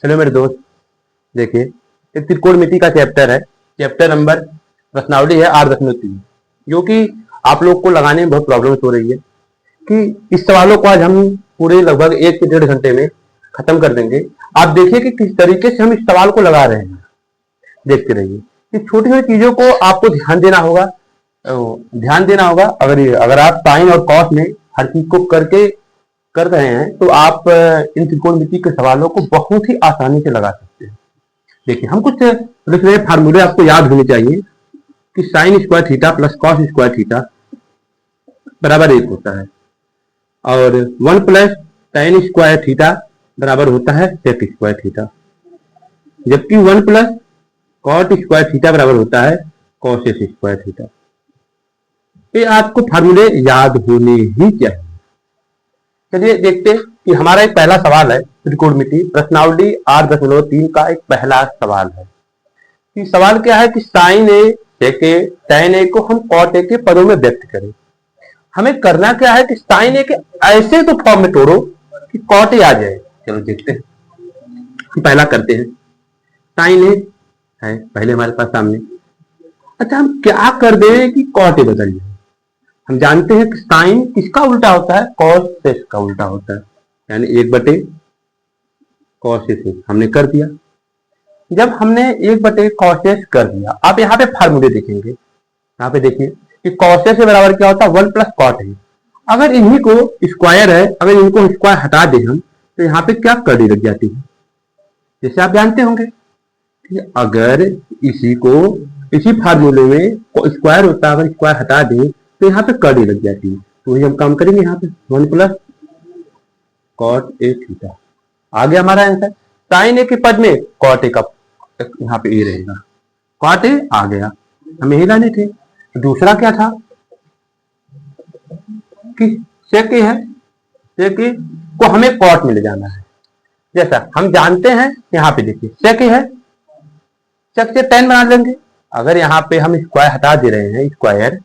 Hello मेरे दोस्त, देखिए एक त्रिकोणमिति का चैप्टर है। चैप्टर नंबर प्रश्नावली है 8.3, जो कि आप लोग को लगाने में बहुत प्रॉब्लम हो रही है कि इस सवालों को आज हम पूरे लगभग 1 से 1.5 घंटे में खत्म कर देंगे। आप देखिए कि किस तरीके से हम इस सवाल को लगा रहे हैं। देखते रहिए कि छोटी छोटी चीजों को आपको ध्यान देना होगा। अगर आप साइन और कॉस में हर चीज को करके कर रहे हैं तो आप इन त्रिकोणमिति के सवालों को बहुत ही आसानी से लगा सकते हैं। देखिए हम कुछ फार्मूले आपको याद होने चाहिए कि sine square theta plus cos square theta बराबर 1 होता है और 1 प्लस tan स्क्वायर थीटा बराबर होता है sec स्क्वायर थीटा, जबकि 1 प्लस cot स्क्वायर थीटा बराबर होता है cos स्क्वायर थीटा। ये आपको फार्मूले याद होने ही चाहिए। चलिए देखते हैं कि हमारा एक पहला सवाल है त्रिकोणमिति प्रश्नावली 8.3 का एक पहला सवाल है कि सवाल क्या है कि साइन ए sec ए tan ए को हम cot ए के पदों में व्यक्त करें। हमें करना क्या है कि साइन ए के ऐसे तो फॉर्म में तोड़ो कि cot ए आ जाए। चलो देखते हैं, पहला करते हैं। साइन ए है पहले हमारे पास सामने। अच्छा, हम क्या कर दें कि cot ए बदल जाए। हम जानते हैं कि साइन किसका उल्टा होता है, कॉस सेक का उल्टा होता है, यानी 1 बटे कॉस सेक हमने कर दिया। जब हमने 1 बटे कॉस सेक कर दिया, आप यहाँ पे फार्मूले देखेंगे। यहाँ पे देखिए कि कॉस से बराबर क्या होता है 1 प्लस कॉट है। अगर इन्हीं को स्क्वायर है, अगर इनको स्क्वायर हटा दें हम तो यहाँ पे क्या कड़ी लग जाती है, जैसे आप जानते होंगे कि अगर इसी फार्मूले में स्क्वायर होता है, अगर स्क्वायर हटा दें तो यहाँ पे कड़ी लग जाती है। तो वही हम काम करेंगे। यहाँ पे 1 प्लस कॉट ए थीटा आ गया हमारा आंसर। साइन ए के पद में कॉट ए का यहाँ पे ए रहेगा, कॉट ए आ गया, हमें यही लाने थे। दूसरा क्या था कि सेक ए है, सेक ए को हमें कॉट में ले जाना है। जैसा हम जानते हैं यहाँ पे देखिए सेक ए है, सेक से tan बना लेंगे। अगर यहाँ पे हम स्क्वायर हटा दे रहे हैं, स्क्वायर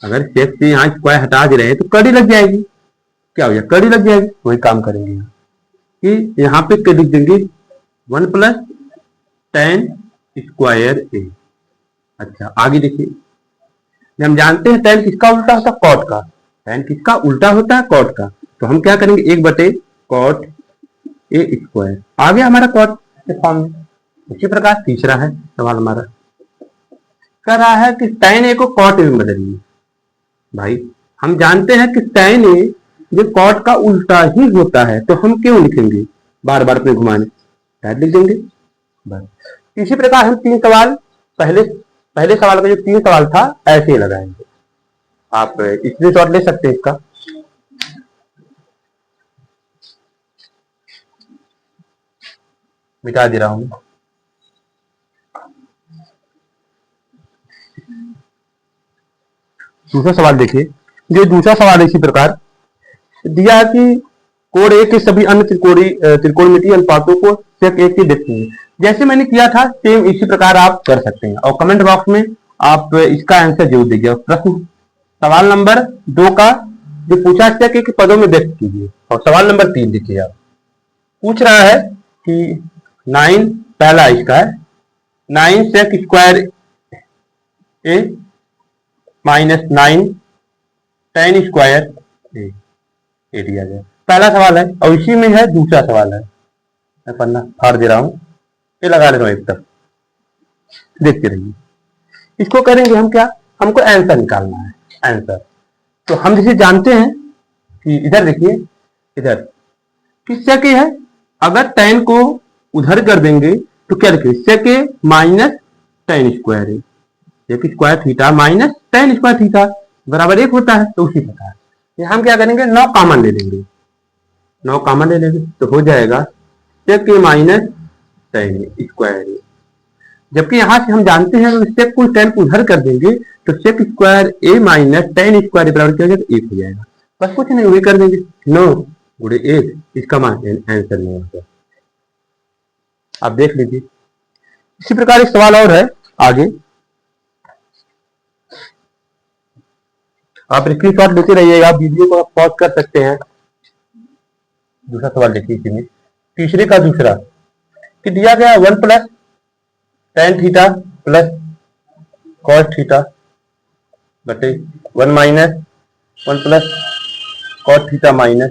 अगर सेक से यहाँ स्क्वायर हटा दे रहे हैं तो कड़ी लग जाएगी। क्या हो जाएगा, कड़ी लग जाएगी। वही काम करेंगे यहाँ कि यहाँ पे लिख देंगे 1 प्लस tan स्क्वायर ए। अच्छा आगे देखिए, हम जानते हैं tan किसका उल्टा होता है, कॉट का। tan किसका उल्टा होता है, कॉट का। तो हम क्या करेंगे 1 बटे कॉट ए स्क्वायर आ गया हमारा कॉट के फॉर्म में। उसी प्रकार तीसरा है सवाल हमारा, कह रहा है कि tan ए को कॉट ए में बदलिए। भाई हम जानते हैं कि tan ए जो कॉट का उल्टा ही होता है, तो हम क्यों लिखेंगे बार बार अपने घुमाने, डायरेक्ट लिख देंगे बस। इसी प्रकार हम 3 सवाल पहले सवाल का जो 3 सवाल था ऐसे ही लगाएंगे। आप स्क्रीनशॉट ले सकते हैं इसका। मिटा दे रहा हूं। दूसरा सवाल देखिए, जो दूसरा सवाल इसी प्रकार दिया है कि कोण ए के सभी अन्य त्रिकोणमितीय अनुपातों को सेक ए के देखते हैं। जैसे मैंने किया था सेम इसी प्रकार आप कर सकते हैं, और कमेंट बॉक्स में आप इसका आंसर जरूर दीजिए। प्रश्न सवाल नंबर 2 का जो पूछा सेक ए के पदों में व्यक्त कीजिए। और सवाल नंबर 3 देखिए, आप पूछ रहा है कि 9 पहला इसका है 9 सेक स्क्वायर ए माइनस 9 tan स्क्वायर ए दिया गया। पहला सवाल है और इसी में है दूसरा सवाल है। मैं पन्ना फाड़ दे रहा हूं, ये लगा ले रहा हूं एक तरफ, देखते रहिए। इसको करेंगे हम क्या, हमको आंसर निकालना है। आंसर तो हम जैसे जानते हैं कि इधर देखिए, इधर किस सेक ए है, अगर tan को उधर कर देंगे तो क्या लिखेंगे sec a minus tan square a, sec square theta minus tan square theta बराबर 1 होता है। तो उसी प्रकार हम क्या करेंगे 9 कॉमन ले लेंगे, 9 कॉमन ले लेंगे तो हो जाएगा सेक ए माइनस tan स्क्वायर ए। जबकि यहां से हम जानते हैं सेक को tan को उधर कर देंगे तो सेक स्क्वायर ए माइनस tan स्क्वायर बराबर क्या हो जाएगा 1 हो जाएगा। बस कुछ नहीं, वही कर देंगे 9 गुणे 1, इसका आंसर 9 होगा। आप देख लीजिए। इसी प्रकार एक सवाल और है आगे, आप स्क्रीनशॉट लेते रहिएगा, वीडियो को आप पॉज कर सकते हैं। दूसरा सवाल देखिए, इसी में तीसरे का दूसरा कि दिया गया 1 plus tan theta plus cos theta बटे 1 minus 1 plus cos theta minus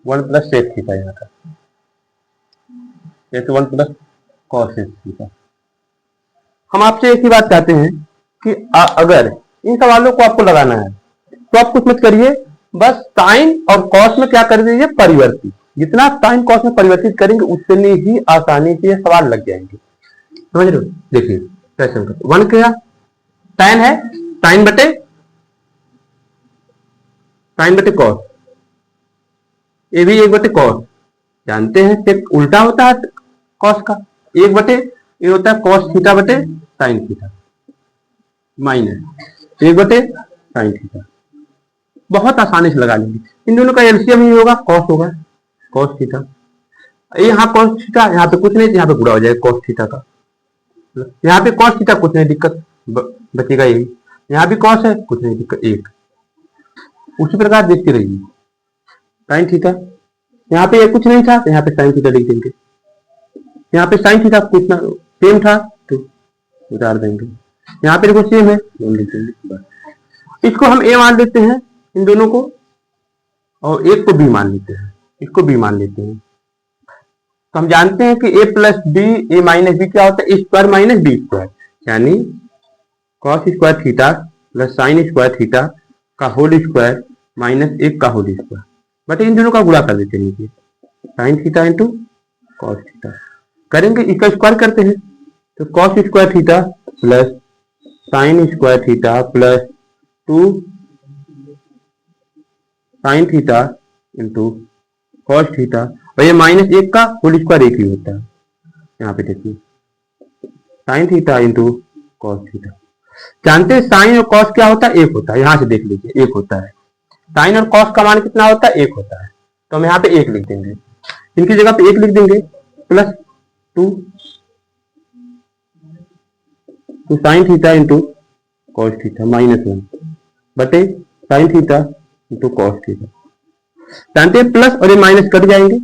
1 plus sec theta यहाँ का, ये तो 1 प्लस cos थीटा। हम आपसे एक ही बात चाहते हैं कि अगर इन सवालों को आपको लगाना है तो आप कुछ मत करिए, बस साइन और कॉस में क्या कर दीजिए, परिवर्तित। जितना साइन कॉस में परिवर्तित करेंगे उतनी ही आसानी से सवाल लग जाएंगे, समझ रहे हो। देखिए कैसे करते, 1 क्या tan है, साइन बटे कॉस, ये भी 1 बटे कॉस, जानते हैं सेक उल्टा होता है कॉस का, 1 बटे ये होता है कॉस थीटा बटे साइन थीटा माइनस 1 बटे साइन थीटा। बहुत आसानी से लगा लेंगे, इन दोनों का एलसीएम ही होगा, कॉस होगा कॉस थीटा, यहाँ कॉस थीटा, यहाँ पे कुछ नहीं, यहाँ पे पूरा हो जाएगा कॉस थीटा का, यहाँ पे कॉस थीटा कुछ नहीं दिक्कत बचेगा, यही यहाँ भी कॉस है कुछ नहीं दिक्कत, एक उसी प्रकार देखते रहिए साइन थीटा, यहाँ पे कुछ नहीं था तो यहाँ पे साइन थीटा लिख देंगे, यहाँ पे साइन थीटा कुछ ना सेम था तो उतार देंगे, यहाँ पे देखो सेम है लिख देंगे बस। इसको हम ए मान लेते हैं इन दोनों को, और एक को बी मान लेते हैं, इसको बी मान लेते हैं। तो हम जानते हैं कि ए प्लस बी, ए माइनस बी क्या होता है, ए स्क्वायर माइनस बी स्क्वायर, यानी cos square theta plus sine square theta का होल स्क्वायर माइनस 1 का होल स्क्वायर, बट इन दोनों का गुणा कर देते हैं, sine theta into cos theta करेंगे, इसका स्क्वायर करते हैं तो cos square theta plus sine square theta plus 2 sine theta into cos theta, और ये माइनस 1 का होल स्क्वायर 1 ही होता है, यहाँ पे देखिए sine theta into cos theta. जानते हैं साइन और कॉस क्या होता है, 1 होता है, यहाँ से देख लीजिए 1 होता है, साइन और कॉस का मान कितना होता है, 1 होता है, तो हम यहाँ पे 1 लिख देंगे, इनकी जगह पे 1 लिख देंगे plus 2 sine theta into cos theta minus 1 बटे sine theta into cos theta. जानते हैं प्लस और ये माइनस कट जाएंगे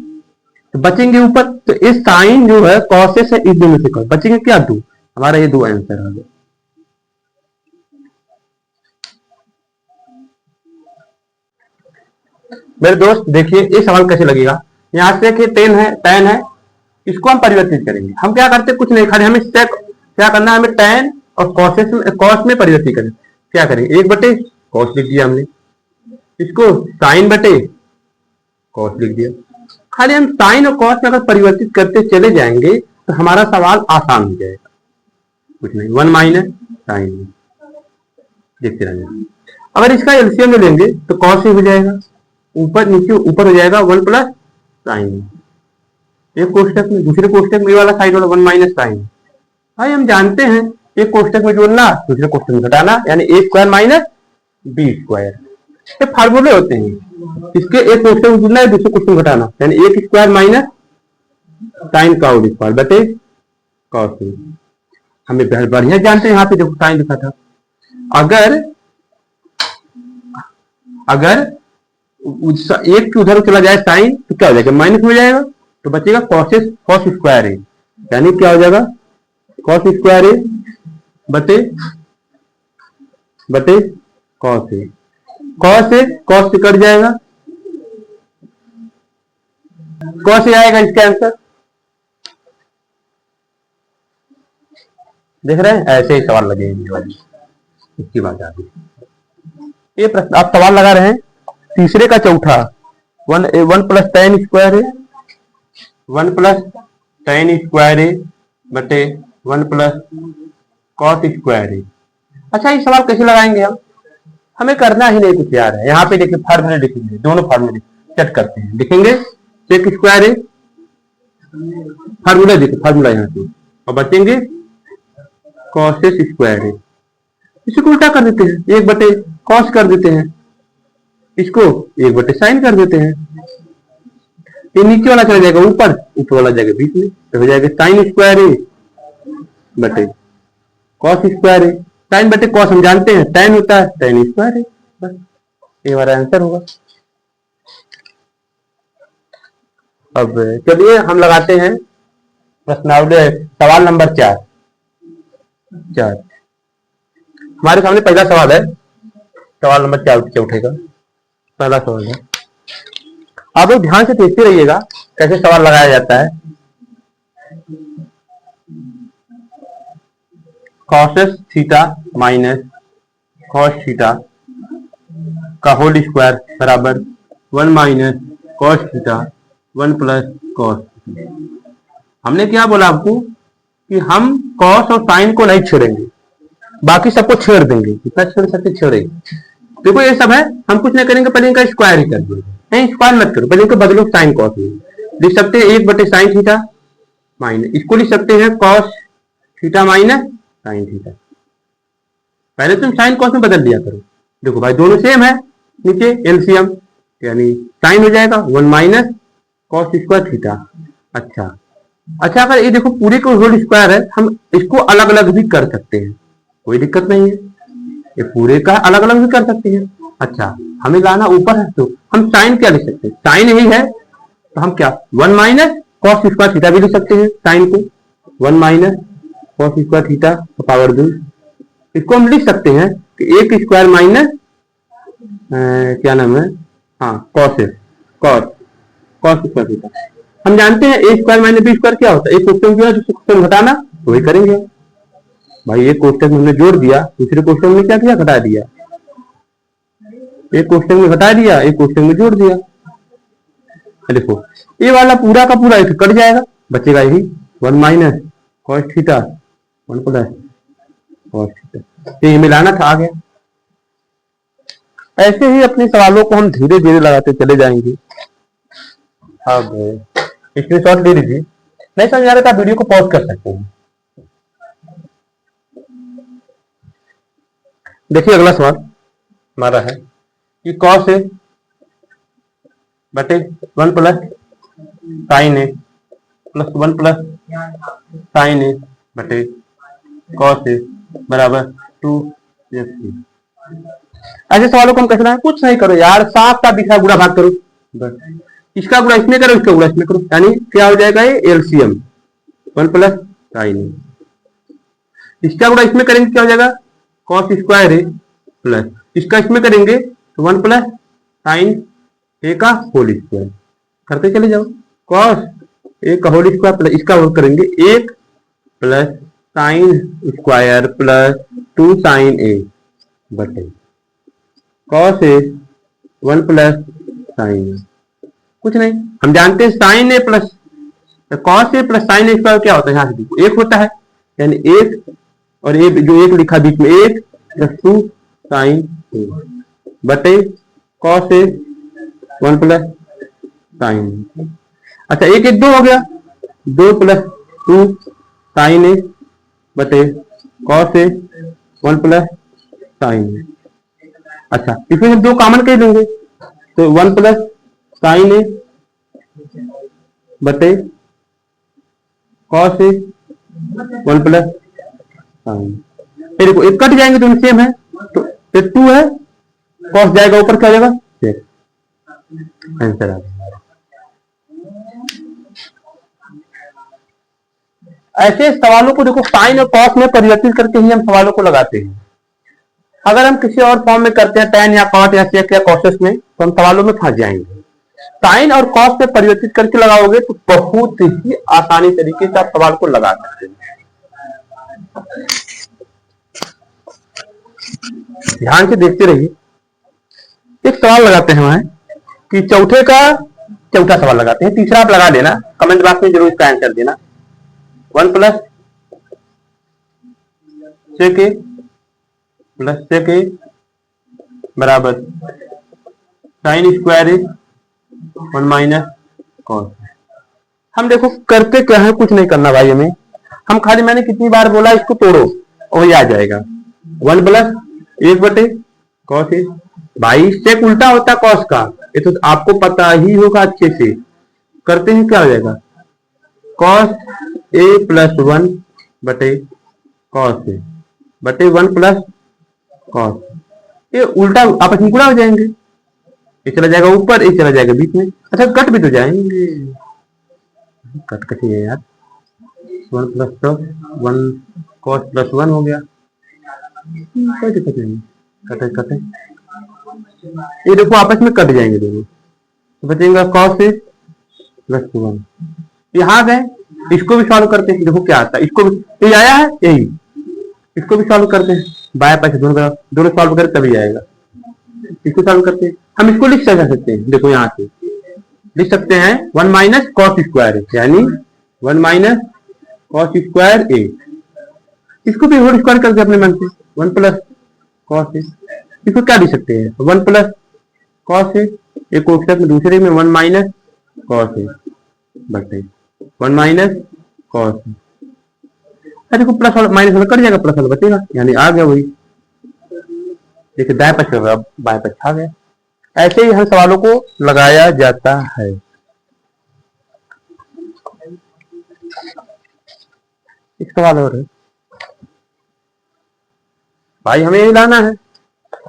तो बचेंगे ऊपर, तो इस साइन जो है कॉसेस है इस दोनों से कट बचेंगे क्या, 2, हमारा ये 2 आंसर आ गया। मेरे दोस्त देखिए ये सवाल कैसे लगेगा, यहाँ से कि tan है, इसको हम परिवर्तित करेंगे, हम क्या करते हैं कुछ नहीं, खाली हमें क्या करना है, हमें tan और कॉस में परिवर्तित करें, क्या करेंगे 1 बटे कॉस लिख दिया हमने, इसको साइन बटे कॉस लिख दिया, खाली हम साइन और कॉस में अगर परिवर्तित करते चले जाएंगे तो हमारा सवाल आसान हो जाएगा, कुछ नहीं 1 माइनस साइन देखते रहेंगे। अगर इसका एलसीएम में लेंगे तो कॉस ही हो जाएगा, ऊपर नीचे ऊपर हो जाएगा 1 प्लस साइन, एक कोष्टक में दूसरे कोष्टक में वाला साइड वाला 1 माइनस साइन। भाई हम जानते हैं एक कोष्टक में जोड़ना दूसरे कोष्टक में घटाना, यानी ए स्क्वायर माइनस बी स्क्वायर, ये फार्मूले होते हैं, इसके एक कोष्टक में जोड़ना है दूसरे कोष्टक में घटाना, यानी 1 स्क्वायर माइनस साइन का होल स्क्वायर बटे कॉस। हमें बढ़िया जानते हैं, यहाँ पे देखो साइन लिखा था, अगर एक की उधर चला जाए साइन तो क्या हो जाएगा, माइनस हो जाएगा, तो बचेगा कॉस स्क्वायर ए, यानी क्या हो जाएगा कॉस स्क्वायर ए बटे कॉस ए, कॉस से कट जाएगा, कॉस ए आएगा इसका आंसर, देख रहे हैं ऐसे ही सवाल लगेंगे, इसकी बात आती है। ये प्रश्न आप सवाल लगा रहे हैं, तीसरे का चौथा 1 प्लस tan स्क्वायर है, 1 प्लस tan स्क्वायर है बटे 1 प्लस कॉस स्क्वायर है। अच्छा ये सवाल कैसे लगाएंगे हम, हमें करना ही नहीं कुछ यार है, यहाँ पे देखिए फार्मूले लिखेंगे, दोनों फार्मूले सेट करते हैं, लिखेंगे सेक स्क्वायर है, फार्मूला देखिए फार्मूला यहाँ पे, और बचेंगे कॉस स्क्वायर है, इसको उल्टा कर देते हैं, 1 बटे कॉस कर देते हैं, इसको 1 बटे साइन कर देते हैं, ये नीचे वाला चला जाएगा ऊपर वाला जाएगा बीच में, तो हो जाएगा साइन स्क्वायर है बटे कॉस स्क्वायर है, साइन बटे कॉस हम जानते हैं tan होता है tan स्क्वायर है, बस ये हमारा आंसर होगा। अब चलिए हम लगाते हैं प्रश्नावली सवाल नंबर 4। हमारे सामने पहला सवाल है, सवाल नंबर 4 उठेगा। पहला सवाल है, आप लोग ध्यान से देखते रहिएगा कैसे सवाल लगाया जाता है। Cos theta minus cos theta का होल स्क्वायर बराबर 1 minus cos theta 1 plus cos. हमने क्या बोला आपको कि हम कॉस और साइन को नहीं छेड़ेंगे, बाकी सबको छेड़ देंगे, कितना छेड़ सकते छेड़ेंगे। देखो ये सब है, हम कुछ नहीं करेंगे, पहले इनका स्क्वायर ही कर देंगे। नहीं स्क्वायर मत करो, पहले इनको बदलो साइन कॉस में। लिख सकते हैं 1/sin थीटा माइनस, इसको लिख सकते हैं cos theta minus sine theta. पहले तुम साइन कॉस में बदल दिया करो। देखो भाई दोनों सेम है, नीचे एलसीएम यानी साइन हो जाएगा 1 माइनस कॉस स्क्वायर थीटा। अच्छा अगर ये देखो पूरे को होल स्क्वायर है, हम इसको अलग अलग भी कर सकते हैं, कोई दिक्कत नहीं है, ये पूरे का अलग अलग भी कर सकते हैं। अच्छा हमें लाना ऊपर है, तो हम साइन क्या लिख सकते हैं, साइन यही है तो हम क्या 1 माइनस कॉस स्क्वायर थीटा भी लिख सकते हैं। साइन को 1 minus cos square theta power 2, इसको हम लिख सकते हैं कि एक स्क्वायर माइनस क्या नाम है, हाँ कॉस स्क्वायर थीटा। हम जानते हैं ए स्क्वायर माइनस बी स्क्वायर क्या होता है, एक क्वेश्चन दिया जो क्वेश्चन घटाना वही करेंगे भाई। एक क्वेश्चन में हमने जोड़ दिया, दूसरे क्वेश्चन में क्या किया घटा दिया, एक क्वेश्चन में घटा दिया, एक क्वेश्चन में जोड़ दिया। देखो ये वाला पूरा का पूरा एक कट जाएगा, बचेगा यही 1 minus cos theta 1 plus cos theta. ये मिलाना था, आ गया। ऐसे ही अपने सवालों को हम धीरे धीरे लगाते चले जाएंगे। अब स्क्रीनशॉट ले लीजिए, नहीं समझ आ रहा था वीडियो को पॉज कर सकते हैं। देखिए अगला सवाल हमारा है कि कॉस ए बटे 1 plus sine a plus 1 plus sine a बटे कॉस ए बराबर 2f। ऐसे सवालों को हम कैसे लाएं, कुछ नहीं करो यार, साफ साफ दिखा गुणा भाग करो बस। इसका गुणा इसमें करो, इसका गुणा इसमें करो, यानी क्या हो जाएगा ये एलसीएम 1 प्लस साइन ए। इसका गुणा इसमें करेंगे क्या हो जाएगा कॉस स्क्वायर ए प्लस इसका इसमें करेंगे तो 1 प्लस साइन ए का होल स्क्वायर। करते चले जाओ, कॉस ए का होल स्क्वायर प्लस इसका होल करेंगे 1 plus sine square plus 2 sine a बटे cos a 1 plus sine a. कुछ नहीं, हम जानते हैं sine a plus cos a plus sine a square क्या होता है, यहाँ से देखो 1 होता है, यानी 1 और ये जो 1 लिखा बीच में 1 प्लस 2 साइन ए बटे कॉस ए 1 प्लस साइन ए। अच्छा 1 1 2 हो गया, 2 प्लस 2 साइन ए बटे कॉस ए 1 प्लस साइन ए। अच्छा इसमें हम 2 कॉमन कर लेंगे तो 1 प्लस साइन ए बटे कॉस ए 1 प्लस साइन। फिर देखो एक कट जाएंगे दोनों सेम है, तो फिर 2 है, कॉस जाएगा ऊपर क्या जाएगा, आंसर आ गया। ऐसे सवालों को देखो साइन और कॉस में परिवर्तित करके ही हम सवालों को लगाते हैं। अगर हम किसी और फॉर्म में करते हैं टैन या कॉट या सेक या कॉसेस में, तो हम सवालों में फंस जाएंगे। साइन और कॉस में परिवर्तित करके लगाओगे तो बहुत ही आसानी तरीके से आप सवाल को लगा सकते हैं। ध्यान से देखते रहिए। एक सवाल लगाते हैं वहां कि चौथे का चौथा सवाल लगाते हैं, तीसरा आप लगा देना, कमेंट बॉक्स में जरूर इसका आंसर देना। 1 प्लस सेक ए प्लस सेक ए बराबर साइन स्क्वायर ए 1 माइनस कॉस। हम देखो करते क्या है, कुछ नहीं करना भाई हमें, हम खाली मैंने कितनी बार बोला इसको तोड़ो वही आ जाएगा। 1 प्लस 1 बटे कॉस ए, भाई सेक उल्टा होता है कॉस का, ये तो आपको पता ही होगा अच्छे से। करते हैं क्या हो जाएगा कॉस ए प्लस 1 बटे कॉस ए बटे 1 प्लस कॉस। ये उल्टा आपस में गुणा हो जाएंगे, ये चला जाएगा ऊपर, ये चला जाएगा बीच में। अच्छा कट भी तो जाएंगे, कट कटी है यार, 1 प्लस तो 1 कॉस प्लस 1 हो गया, कोई दिक्कत नहीं, कटे कटे, ये देखो आपस में कट जाएंगे दोनों, तो बचेगा कॉस ए प्लस 1। यहाँ गए, इसको भी सॉल्व करते हैं, देखो क्या आता है, इसको भी ये आया है यही, इसको भी सॉल्व करते हैं, बाएं पास दोनों सॉल्व करें तभी आएगा, इसको सॉल्व करते हैं, हम इसको लिख सकते हैं, देखो यहाँ से लिख सकते हैं 1 माइनस कॉस स्क्वायर, यानी 1 माइनस कॉस स्क्वायर ए, इसको भी होल स्क्वायर करके अपने मन से 1 प्लस कॉस ए, इसको क्या लिख सकते हैं 1 प्लस कॉस ए, एक कोष्ठक में दूसरे में 1 माइनस कॉस ए बटे 1 माइनस कॉस ए, अरे देखो प्लस वाला माइनस वाला कट जाएगा, प्लस वाला बचेगा, यानी आ गया वही, देखिए दाएं पक्ष अब बाएं पक्ष आ गया। ऐसे ही हर सवालों को लगाया जाता है। एक सवाल और है भाई, हमें यही लाना है,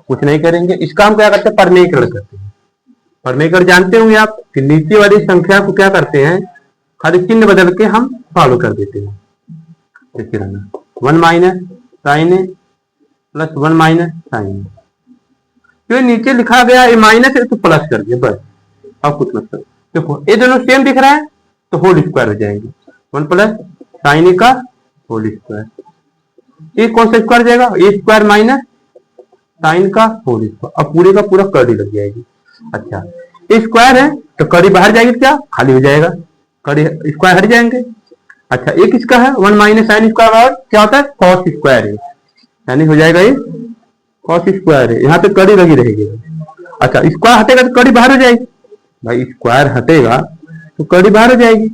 कुछ नहीं करेंगे, इसका हम क्या करते हैं परमेयकरण करते हैं। परमेयकरण जानते होंगे आप कि नीचे वाली संख्या को क्या करते हैं, खाली चिन्ह बदल के हम सॉल्व कर देते हैं। देखिए रहना 1 minus sign a plus 1 minus sign, जो नीचे लिखा गया ये माइनस है तो प्लस कर दिया बस, अब कुछ मतलब देखो ये दोनों सेम दिख रहा है तो होल स्क्वायर हो जाएंगे, 1 प्लस साइन ए का होल स्क्वायर, ये कौन सा स्क्वायर जाएगा, ए स्क्वायर माइनस साइन का होल स्क्वायर, अब पूरे का पूरा कड़ी लग जाएगी। अच्छा ये स्क्वायर है तो कड़ी बाहर जाएगी, क्या खाली हो जाएगा, कड़ी स्क्वायर हट जाएंगे। अच्छा एक इसका है 1 माइनस साइन स्क्वायर और क्या होता है कॉस स्क्वायर है, यानी हो जाएगा ये कॉस स्क्वायर है, यहाँ पे कड़ी लगी रहेगी। अच्छा स्क्वायर हटेगा तो कड़ी बाहर हो जाएगी, भाई स्क्वायर हटेगा तो कड़ी बाहर हो जाएगी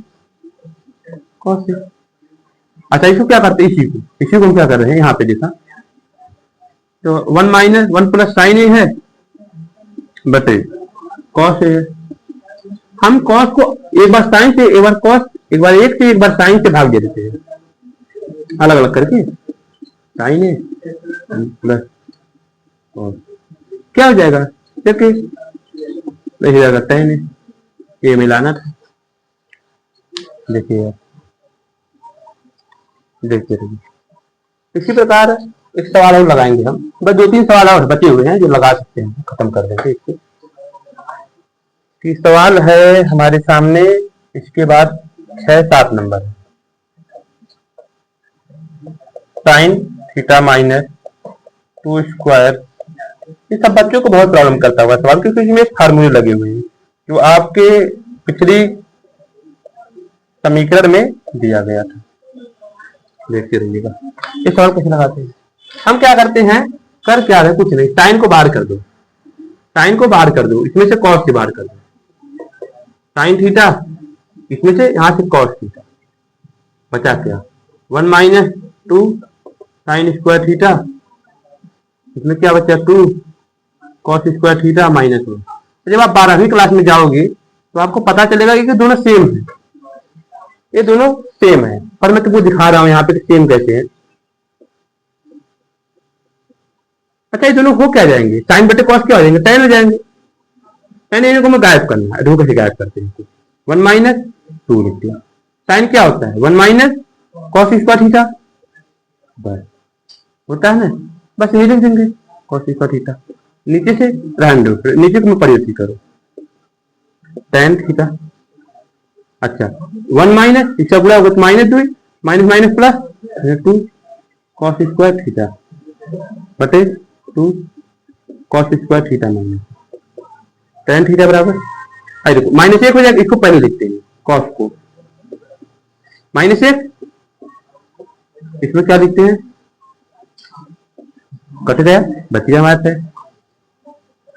कॉस। अच्छा इसको क्या करते हैं, इसी को हम क्या कर रहे हैं यहाँ पे देखा तो 1 माइनस 1 प्लस साइन ए है बटे कॉस ए, हम कॉस को एक बार साइन से एक बार कॉस, एक बार एक से एक बार साइन से भाग दे देते हैं अलग अलग करके, साइन ए प्लस कॉस क्या हो जाएगा, देखिए नहीं जाएगा tan ए, ये मिलाना था, देखिए देखते रहिए। इसी प्रकार एक सवाल और लगाएंगे हम, बस 2-3 सवाल और बचे हुए हैं जो लगा सकते हैं, खत्म कर देंगे इसको। कि सवाल है हमारे सामने, इसके बाद 6-7 नंबर है, साइन थीटा माइनस 2 स्क्वायर, ये सब बच्चों को बहुत प्रॉब्लम करता हुआ सवाल, क्योंकि इसमें फार्मूले लगे हुए हैं जो आपके पिछली समीकरण में दिया गया था, देखते रहिएगा। ये सवाल कैसे लगाते हैं, हम क्या करते हैं, कर क्या है कुछ नहीं, साइन को बाहर कर दो, साइन को बाहर कर दो, इसमें से कॉस से बाहर कर दो, साइन थीटा इसमें से यहाँ से कॉस थीटा, बचा क्या 1 माइनस 2 साइन स्क्वायर थीटा, इसमें क्या बचा 2 कॉस स्क्वायर थीटा माइनस 1। जब आप 12वीं क्लास में जाओगे तो आपको पता चलेगा कि दोनों सेम है, ये दोनों सेम है, पर मैं तुमको दिखा रहा हूं यहाँ पे सेम कैसे है। अच्छा ये दोनों हो क्या जाएंगे, साइन बटे कॉस क्या हो जाएंगे, tan हो जाएंगे, tan इनको मैं गायब करना है, देखो कैसे गायब करते हैं, 1 माइनस 2 लिख दिया, साइन क्या होता है 1 माइनस कॉस स्क्वायर थीटा, बस होता है ना, बस यही लिख देंगे कॉस स्क्वायर थीटा, नीचे से रहने दो, नीचे को मैं परिवर्तित करो tan थीटा। अच्छा 1 माइनस इसका गुणा होगा तो minus 2 minus minus plus 2 cos square theta बटे 2 cos square theta minus tan theta बराबर, अरे देखो माइनस 1 हो जाएगा, इसको पहले लिखते हैं कॉस को, माइनस 1 इसमें क्या लिखते हैं, कट गया बच गया हमारे पे,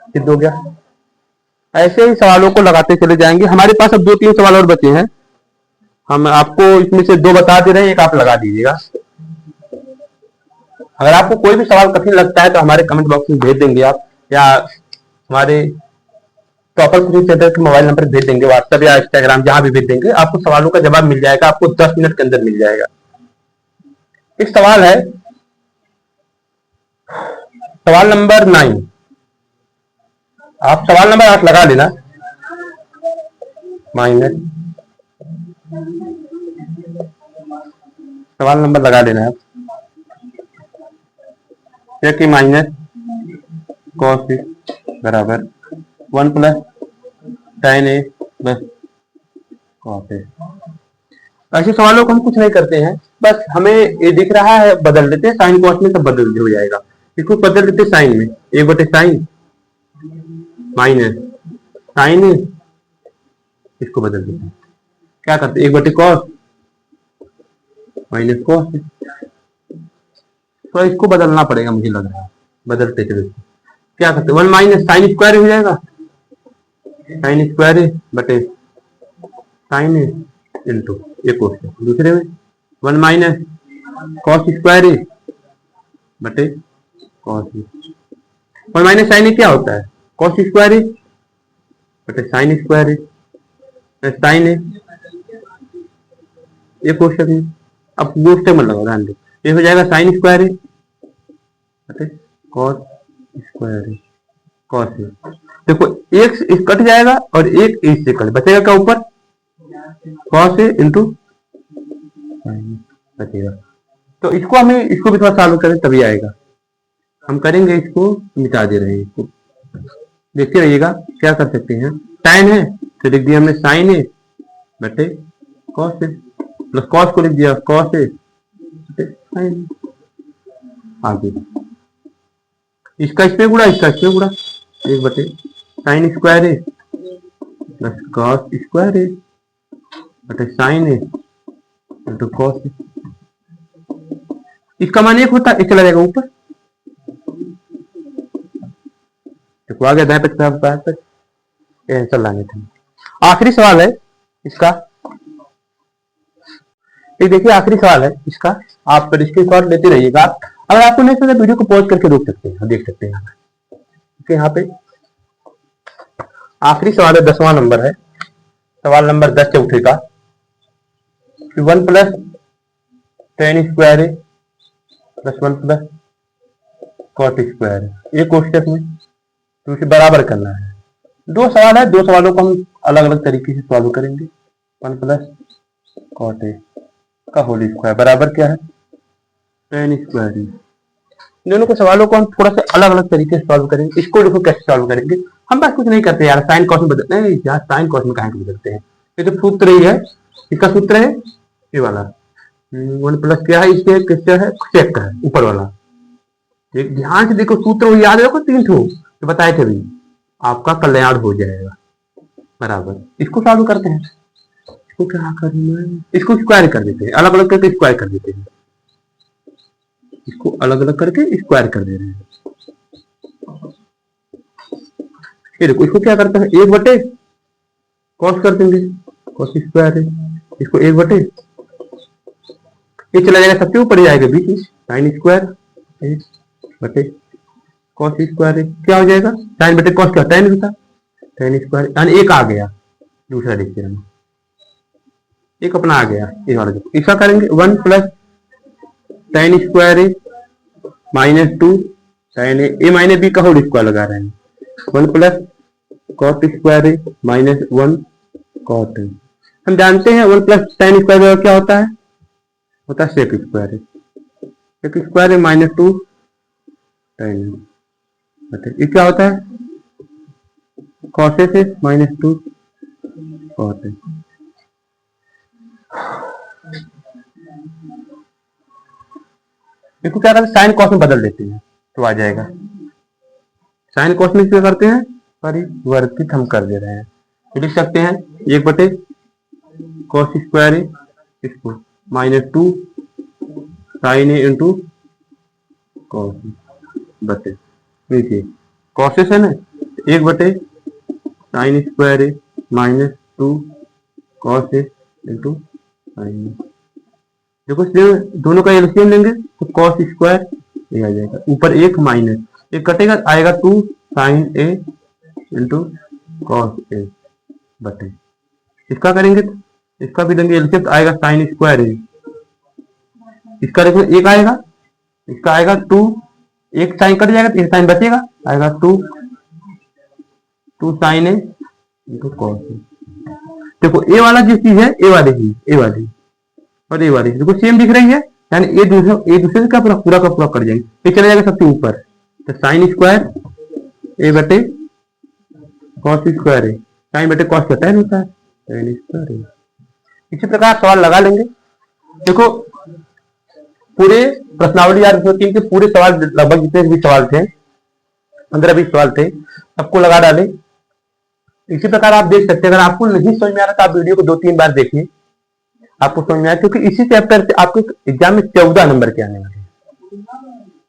सिद्ध हो गया। ऐसे ही सवालों को लगाते चले जाएंगे, हमारे पास अब 2-3 सवाल और बचे हैं, हम आपको इसमें से 2 बता दे रहे हैं, एक आप लगा दीजिएगा। अगर आपको कोई भी सवाल कठिन लगता है तो हमारे कमेंट बॉक्स में भेज देंगे आप, या हमारे टॉपर कोचिंग सेंटर के मोबाइल नंबर भेज देंगे, व्हाट्सएप या इंस्टाग्राम जहां भी भेज देंगे, आपको सवालों का जवाब मिल जाएगा, आपको 10 मिनट के अंदर मिल जाएगा। एक सवाल है सवाल नंबर 9, आप सवाल नंबर 8 लगा लेना, माइनस सवाल नंबर लगा देना है कि माइनस कॉस ए बराबर 1 plus sine a plus cos ए। ऐसे सवालों को हम कुछ नहीं करते हैं, बस हमें ये दिख रहा है बदल देते हैं, साइन कॉस में सब बदल हो जाएगा। इसको बदल देते साइन में, एक बटे साइन माइनस साइन, इसको बदल देते हैं, क्या करते हैं, एक बटे कॉस माइनस कॉस। तो इसको बदलना पड़ेगा, मुझे लग रहा है, बदलते चलो। क्या करते हैं, 1 माइनस साइन स्क्वायर हो जाएगा, साइन स्क्वायर बटे साइन इंटू एक क्वेश्चन दूसरे में 1 माइनस कॉस स्क्वायर बटे कॉस। 1 माइनस साइन क्या होता है, कॉस स्क्वायर बटे साइन स्क्वायर साइन एक क्वेश्चन है। अब दूसरे में लगाओ, ध्यान दो, ये हो जाएगा साइन स्क्वायर बटे कॉस स्क्वायर कॉस। देखो एक कट जाएगा और एक इससे कट बचेगा, क्या ऊपर कॉस इंटू बचेगा। तो इसको हमें इसको भी थोड़ा सॉल्व करें तभी आएगा, हम करेंगे, इसको मिटा दे रहे हैं, इसको देखते रहिएगा। क्या कर सकते हैं, साइन है तो लिख दिया हमने साइन है बटे कॉस है, प्लस कॉस को लिख दिया कॉस है बटे साइन। आगे इसका इसमें गुणा, इसका इसमें गुणा, एक बटे साइन स्क्वायर है प्लस कॉस स्क्वायर है बटे साइन है इंटू कॉस है। इसका मान एक होता है, एक चला जाएगा ऊपर, तो आ गया दाएं तक आंसर लाने थे। आखिरी सवाल है इसका, ये देखिए आखिरी सवाल है इसका, आप स्क्रीनशॉट लेते रहिएगा। अगर आपको नहीं समझा वीडियो को पॉज करके रोक सकते हैं, देख सकते हैं यहाँ पे। आखिरी सवाल है, 10वां नंबर है, सवाल नंबर 10 चौथे का। 1 plus ten square plus 1 plus cot square, ये क्वेश्चन में तो इसे बराबर करना है। दो सवाल है, दो सवालों को हम अलग अलग तरीके से सॉल्व करेंगे। 1 प्लस कॉट ए का होल स्क्वायर बराबर क्या है, टेन स्क्वायर। दोनों को सवालों को हम थोड़ा सा अलग अलग तरीके से सॉल्व करेंगे। इसको देखो कैसे सॉल्व करेंगे, हम बस कुछ नहीं करते यार, साइन कॉस में बदलते हैं यार, साइन कॉस में कहाँ बदलते हैं, ये तो सूत्र ही है, इसका सूत्र है ये वाला 1 प्लस क्या है, इससे किससे है, सेक का है ऊपर वाला। ध्यान से देखो सूत्र याद रखो, 3 ठो तो बताए थे भी, आपका कल्याण हो जाएगा बराबर। इसको सॉल्व करते हैं, इसको क्या करना, इसको स्क्वायर कर देते हैं, अलग अलग करके स्क्वायर कर देते हैं, इसको अलग अलग करके स्क्वायर कर दे रहे हैं। ये देखो इसको क्या करते हैं, 1 बटे कॉस कर देंगे, कॉस स्क्वायर है, इसको 1 बटे, ये चला जाएगा सबसे ऊपर जाएगा बीच में, साइन स्क्वायर 1 बटे कॉस स्क्वायर है, क्या हो जाएगा, साइन बटे कॉस क्या टेन होता, टेन स्क्वायर, यानी एक आ गया। दूसरा देखते हैं, एक अपना आ गया, ये वाला देखो, इसका करेंगे 1 प्लस टेन स्क्वायर है माइनस 2 टेन ए माइनस बी का होल स्क्वायर लगा रहे हैं, 1 प्लस कॉट स्क्वायर है माइनस 1 कॉट। हम जानते हैं 1 प्लस टेन स्क्वायर क्या होता है, सेक स्क्वायर है, सेक स्क्वायर है माइनस 2 टेन, ये क्या होता है, कॉसेस है माइनस 2 कॉट। इसको क्या करते हैं, साइन कॉस में बदल देते हैं तो आ जाएगा, साइन कॉस में क्या करते हैं, परिवर्तित हम कर दे रहे हैं, तो लिख सकते हैं 1 बटे कॉस स्क्वायर है, इसको माइनस 2 साइन ए इंटू कॉस बटे, देखिए कॉसेस है ना, 1 बटे साइन स्क्वायर है minus 2 cos A into sine. देखो दोनों का एलसीएम लेंगे तो कॉस स्क्वायर ये आ जाएगा, ऊपर 1 माइनस एक कटेगा, आएगा 2 sine A into cos A बटे, इसका करेंगे तो इसका भी लेंगे एलसीएम तो आएगा साइन स्क्वायर है, इसका देखो 1 आएगा, इसका आएगा 2, एक साइन कट जाएगा तो एक साइन बचेगा, आएगा 2 sine A into cos A. देखो ए वाला जो चीज है, ए वाली और ए वाली देखो सेम दिख रही है, यानी ए दूसरे से क्या पूरा का पूरा कट जाएंगे, ये चले जाएगा सबसे ऊपर, तो साइन स्क्वायर ए बटे कॉस स्क्वायर है, साइन बटे कॉस का tan होता है, tan स्क्वायर है। इसी प्रकार सवाल लगा लेंगे। देखो पूरे प्रश्नावली 3 के पूरे सवाल लगभग जितने भी सवाल थे 15-20 सवाल थे, सबको लगा डाले। इसी प्रकार आप देख सकते हैं, अगर आपको नहीं समझ में आ रहा तो आप वीडियो को 2-3 बार देखिए, आपको समझ में आए, क्योंकि इसी चैप्टर से आपके एग्जाम में 14 नंबर के आने वाले हैं,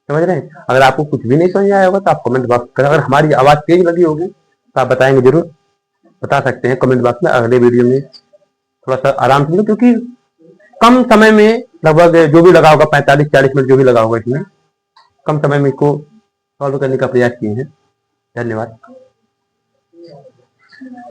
समझ रहे हैं। अगर आपको कुछ भी नहीं समझ में आया होगा तो आप कमेंट बॉक्स करें, अगर हमारी आवाज तेज लगी होगी तो आप बताएंगे, जरूर बता सकते हैं कमेंट बॉक्स में। अगले वीडियो में थोड़ा सा आराम से, क्योंकि कम समय में लगभग जो भी लगा होगा 45-40 मिनट जो भी लगा होगा, इसमें कम समय में इसको सॉल्व करने का प्रयास किए हैं। धन्यवाद।